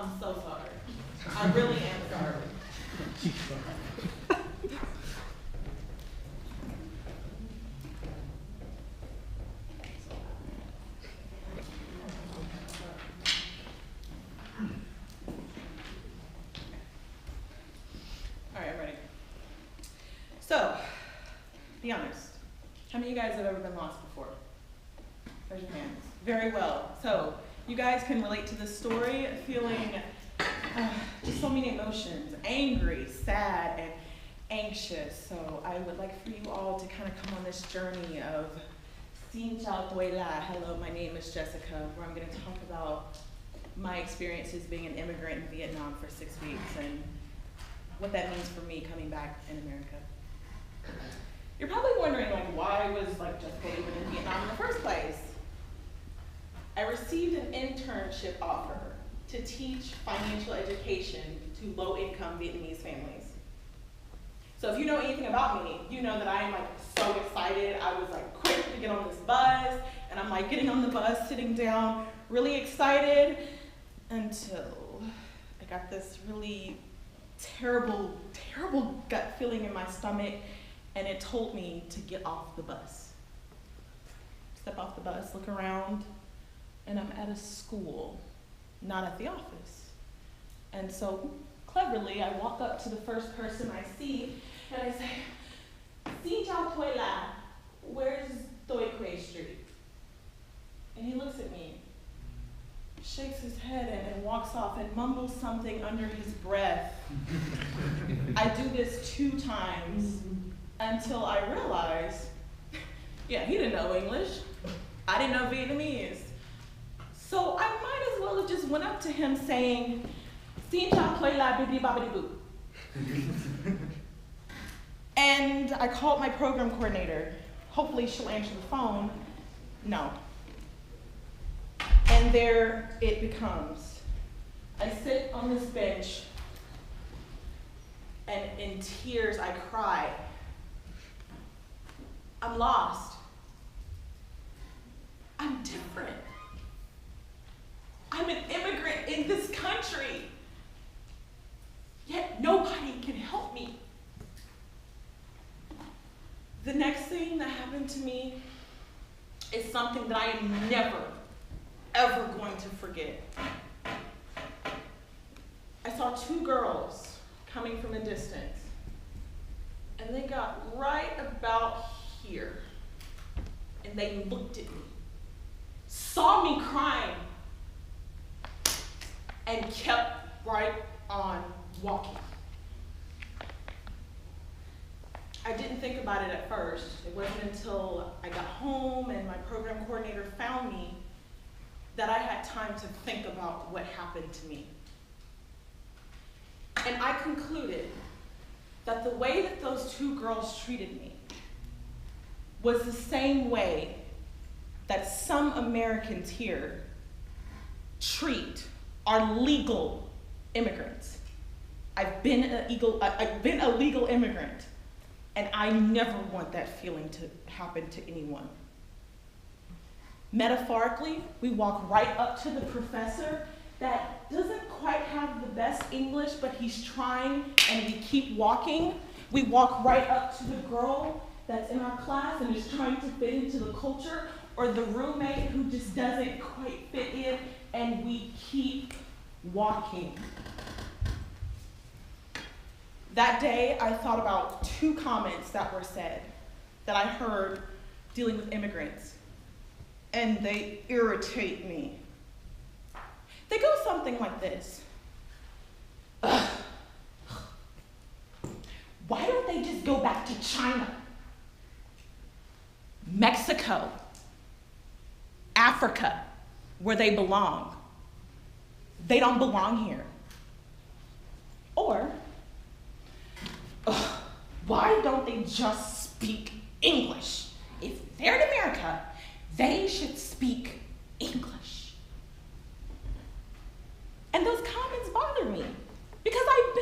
I'm so sorry. I really am sorry. All right, I'm ready. So, be honest. How many of you guys have ever been lost before? Raise your hands. Very well. So, you guys can relate to this story, feeling just so many emotions, angry, sad, and anxious. So I would like for you all to kind of come on this journey of Xin Chào Toi La. Hello, my name is Jessica, where I'm going to talk about my experiences being an immigrant in Vietnam for 6 weeks and what that means for me coming back in America. You're probably wondering, like, why was Jessica even in Vietnam in the first place? I received an internship offer to teach financial education to low-income Vietnamese families. So if you know anything about me, you know that I am so excited. I was quick to get on this bus, and I'm getting on the bus, sitting down, really excited, until I got this really terrible, terrible gut feeling in my stomach, and it told me to get off the bus. Step off the bus, look around, and I'm at a school, not at the office. And so cleverly, I walk up to the first person I see, and I say, Xin Chào Toi La, where's Toi Quay Street? And he looks at me, shakes his head and walks off and mumbles something under his breath. I do this 2 times until I realize, yeah, he didn't know English. I didn't know Vietnamese. So I might as well have just went up to him saying, Xin Chào Toi La Bibbidi Bobbidi Boo. And I called my program coordinator. Hopefully she'll answer the phone. No. And there it becomes. I sit on this bench, and in tears I cry. I'm lost. I'm different. I'm an immigrant in this country. Yet nobody can help me. The next thing that happened to me is something that I am never, ever going to forget. I saw 2 girls coming from a distance, and they got right about here, and they looked at me, saw me crying, and kept right on walking. I didn't think about it at first. It wasn't until I got home and my program coordinator found me that I had time to think about what happened to me. And I concluded that the way that those 2 girls treated me was the same way that some Americans here treat our legal immigrants. I've been a legal immigrant, and I never want that feeling to happen to anyone. Metaphorically, we walk right up to the professor that doesn't quite have the best English, but he's trying, and we keep walking. We walk right up to the girl that's in our class and is trying to fit into the culture, or the roommate who just doesn't quite fit in, and we keep walking. That day, I thought about 2 comments that were said that I heard dealing with immigrants, and they irritate me. They go something like this. Ugh. Why don't they just go back to China, Mexico, Africa, where they belong? They don't belong here. Or, why don't they just speak English? If they're in America, they should speak English. And those comments bother me because I've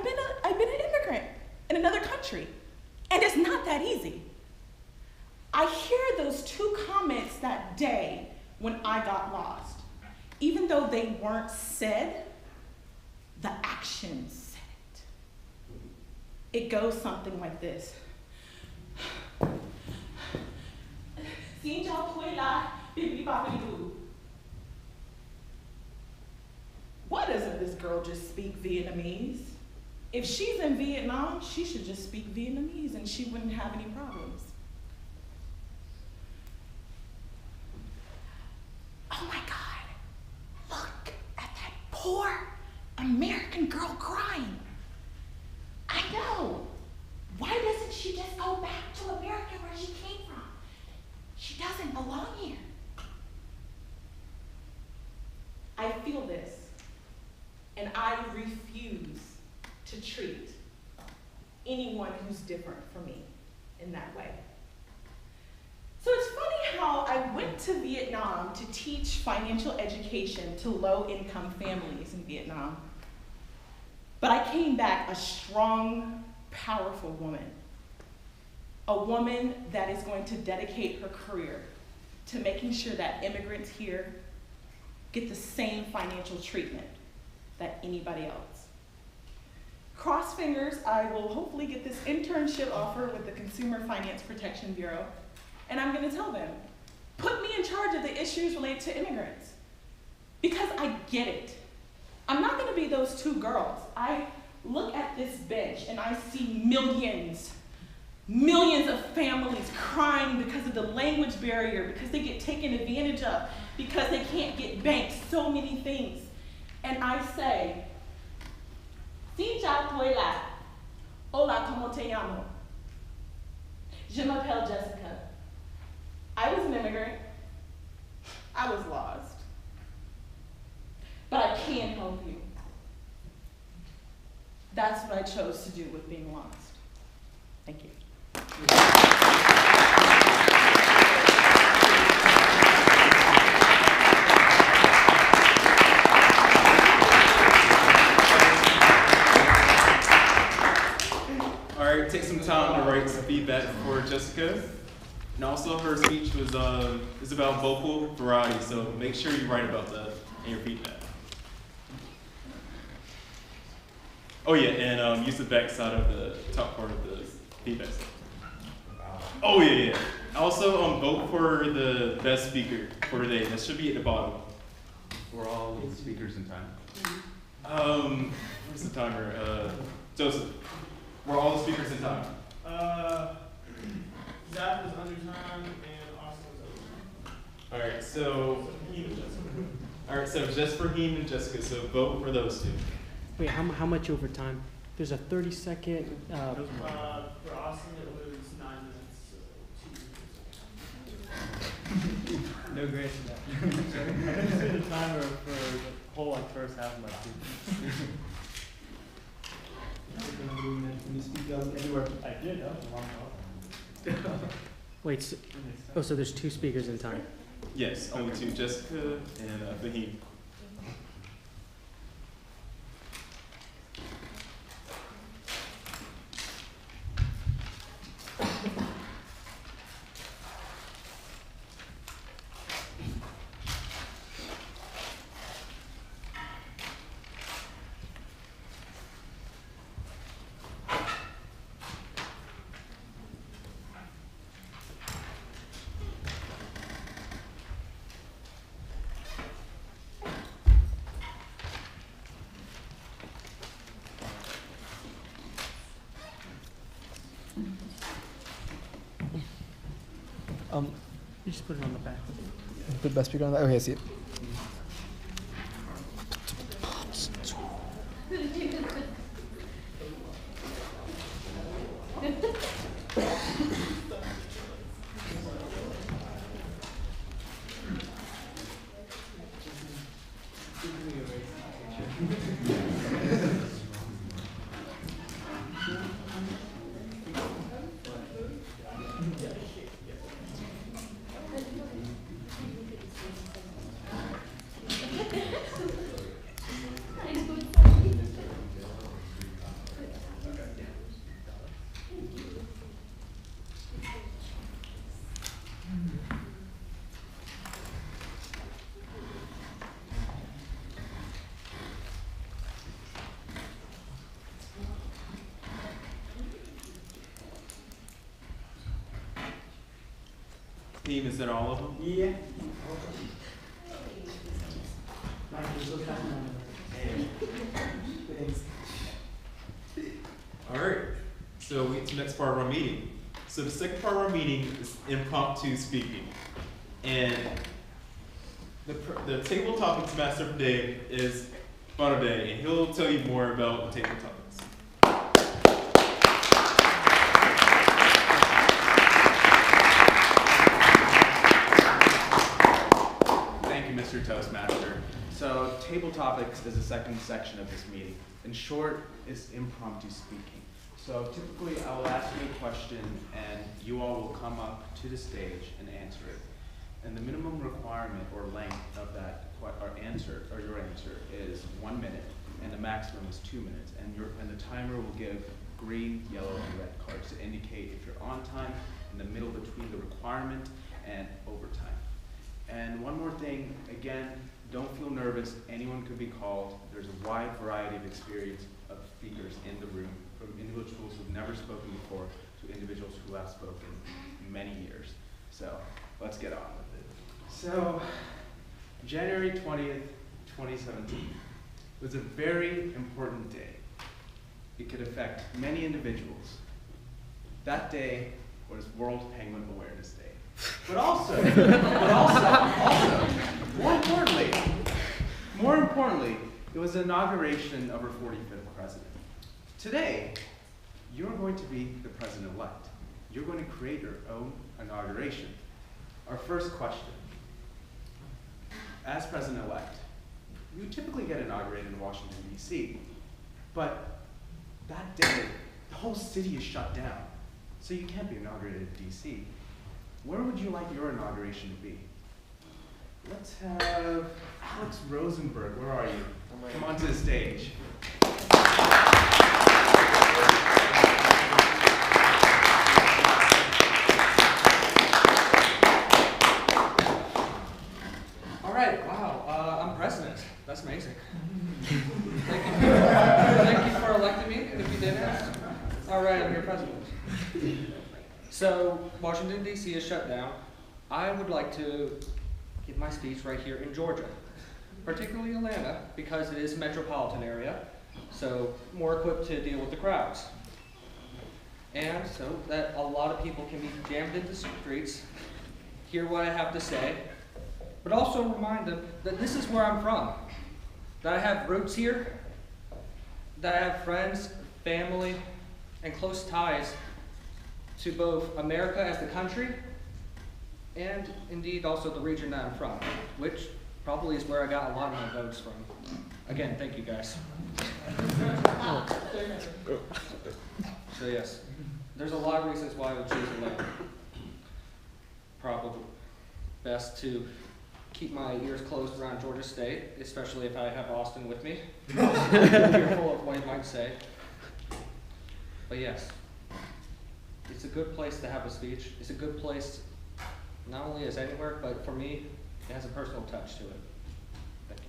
been an immigrant in another country, and it's not that easy. I hear those 2 comments that day when I got lost. Even though they weren't said, actions said it. It goes something like this. Why doesn't this girl just speak Vietnamese? If she's in Vietnam, she should just speak Vietnamese and she wouldn't have any problems. Oh my God, look at that poor American girl crying. I know. Why doesn't she just go back to America where she came from? She doesn't belong here. I feel this, and I refuse to treat anyone who's different from me in that way. So it's funny how I went to Vietnam to teach financial education to low-income families in Vietnam, but I came back a strong, powerful woman. A woman that is going to dedicate her career to making sure that immigrants here get the same financial treatment that anybody else. Cross fingers, I will hopefully get this internship offer with the Consumer Finance Protection Bureau, and I'm gonna tell them, put me in charge of the issues related to immigrants, because I get it. I'm not gonna be those two girls. I look at this bench and I see millions of families crying because of the language barrier, because they get taken advantage of, because they can't get banked, so many things. And I say, Xin chào toi la. Hola, ¿cómo te llamo? Je m'appelle Jessica. I was an immigrant. I was lost. But I can help you. That's what I chose to do with being lost. Thank you. All right, take some time to write some feedback for Jessica. And also her speech was is about vocal variety, so make sure you write about that in your feedback. Oh yeah, and use the back side of the top part of the feedback. Oh yeah. Also, vote for the best speaker for today. That should be at the bottom. We're all speakers in time. Where's the timer? Joseph. We're all the speakers in time. Zack was under time and Austin was over time. All right, so just for Fahim and Jessica. So vote for those two. Wait, how much overtime? There's a 30-second. For Austin, it was 9 minutes. So 2 minutes. No grace in that. I didn't see the timer for the whole first half of my speech. Can you speak anywhere? I did, that was a long talk. Wait, so there's two speakers in time. Yes, only two, Jessica and Fahim. You just put it on the back. Put best speaker on that. Okay, I see it. Team, is that all of them? Yeah. All right. So we get to the next part of our meeting. So the second part of our meeting is impromptu speaking. And the table topics master of the day is Bhanodai, and he'll tell you more about the table topics. Thank you, Mr. Toastmaster. So, table topics is the second section of this meeting. In short, it's impromptu speaking. So typically, I will ask you a question, and you all will come up to the stage and answer it. And the minimum requirement or length of that answer, or your answer, is 1 minute, and the maximum is 2 minutes. And the timer will give green, yellow, and red cards to indicate if you're on time, in the middle between the requirement and overtime. And one more thing, again, don't feel nervous. Anyone could be called. There's a wide variety of experience of speakers in the room, from individuals who've never spoken before to individuals who have spoken many years. So let's get on with it. So January 20th, 2017 was a very important day. It could affect many individuals. That day was World Penguin Awareness Day. But also, more importantly, it was the inauguration of our 45th president. Today, you're going to be the president-elect. You're going to create your own inauguration. Our first question. As president-elect, you typically get inaugurated in Washington, D.C., but that day, the whole city is shut down, so you can't be inaugurated in D.C. Where would you like your inauguration to be? Let's have Alex Rosenberg. Where are you? Come onto the stage. All right, wow, I'm president. That's amazing. Thank you for electing me, if you didn't ask. All right, I'm your president. So, Washington, D.C. is shut down. I would like to give my speech right here in Georgia, particularly Atlanta, because it is a metropolitan area, so more equipped to deal with the crowds. And so that a lot of people can be jammed into the streets, hear what I have to say, but also remind them that this is where I'm from, that I have roots here, that I have friends, family, and close ties to both America as the country and indeed also the region that I'm from, which probably is where I got a lot of my votes from. Again, thank you guys. So yes, there's a lot of reasons why I would choose Atlanta. Probably best to keep my ears closed around Georgia State, especially if I have Austin with me. Be fearful of what he might say. But yes, it's a good place to have a speech. It's a good place, not only as anywhere, but for me, it has a personal touch to it. Thank you.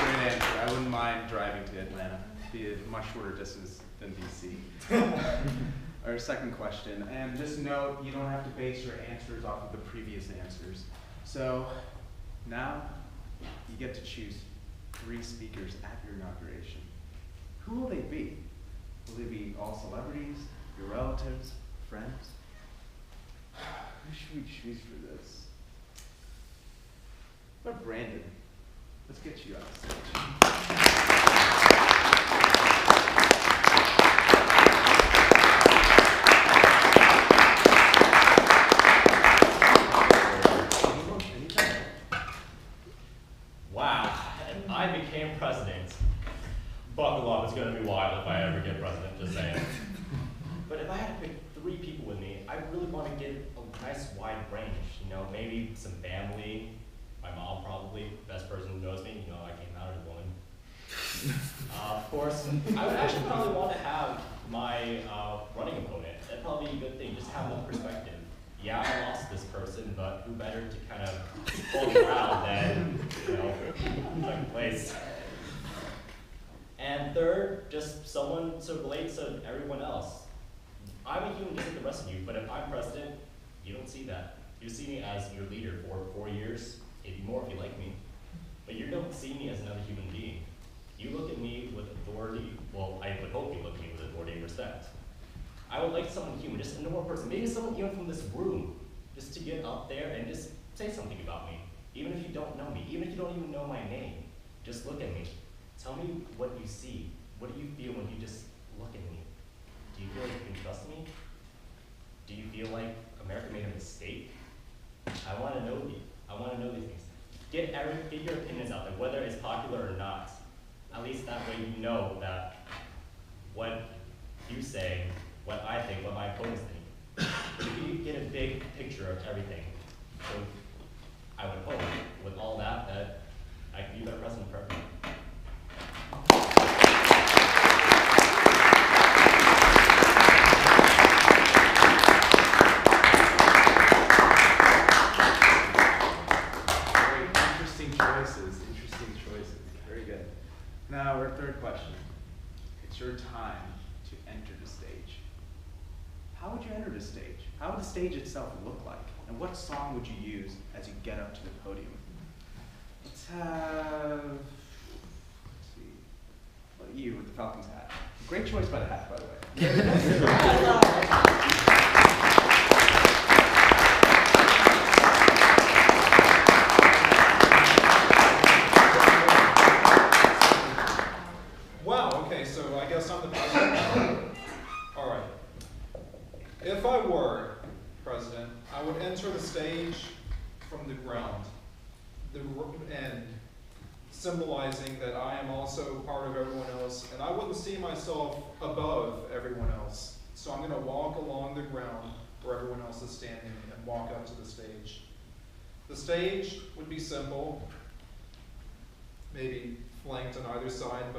Great answer. I wouldn't mind driving to Atlanta. It'd be a much shorter distance than DC. Our second question, and just note, you don't have to base your answers off of the previous answers. So now you get to choose 3 speakers at your inauguration. Who will they be? Will they be all celebrities, your relatives, friends? Who should we choose for this? What about Brandon? Let's get you on the stage. Wow, if I became president, buckle up, it's gonna be wild if I ever get president, just saying. But if I had to pick 3 people with me, I really want to get a nice wide range, you know, maybe some family, my mom probably, best person who knows me, you know, I came out as a woman. Of course, I would actually probably want to have my running opponent. That'd probably be a good thing, just have a little perspective. Yeah, I lost this person, but who better to kind of hold the crowd than, you know, second place. And third, just someone to relate to everyone else. I'm a human just like the rest of you, but if I'm president, you don't see that. You see me as your leader for 4 years, maybe more if you like me. But you don't see me as another human being. You look at me with authority, well, I would hope you look at me with authority and respect. I would like someone human, just a normal person, maybe someone even from this room, just to get up there and just say something about me. Even if you don't know me, even if you don't even know my name, just look at me. Tell me what you see. What do you feel when you just look at me? Do you feel like you can trust me? Do you feel like America made a mistake? I want to know these. I want to know these things. Get your opinions out there, whether it's popular or not. At least that way you know that what you say, what I think, what my opponents think. But if you get a big picture of everything, so I would hope with all that I could be better president for everyone. Interesting choices. Very good. Now, our third question. It's your time to enter the stage. How would you enter the stage? How would the stage itself look like? And what song would you use as you get up to the podium? Let's see. What you with the Falcons hat? Great choice by the hat, by the way. Wow, okay, so I guess I'm the president. All right. If I were president, I would enter the stage from the ground, and symbolizing that I am also part of everyone else, and I wouldn't see myself above everyone else. So I'm going to walk along the ground where everyone else is standing and walk up to the stage. The stage would be simple, maybe flanked on either side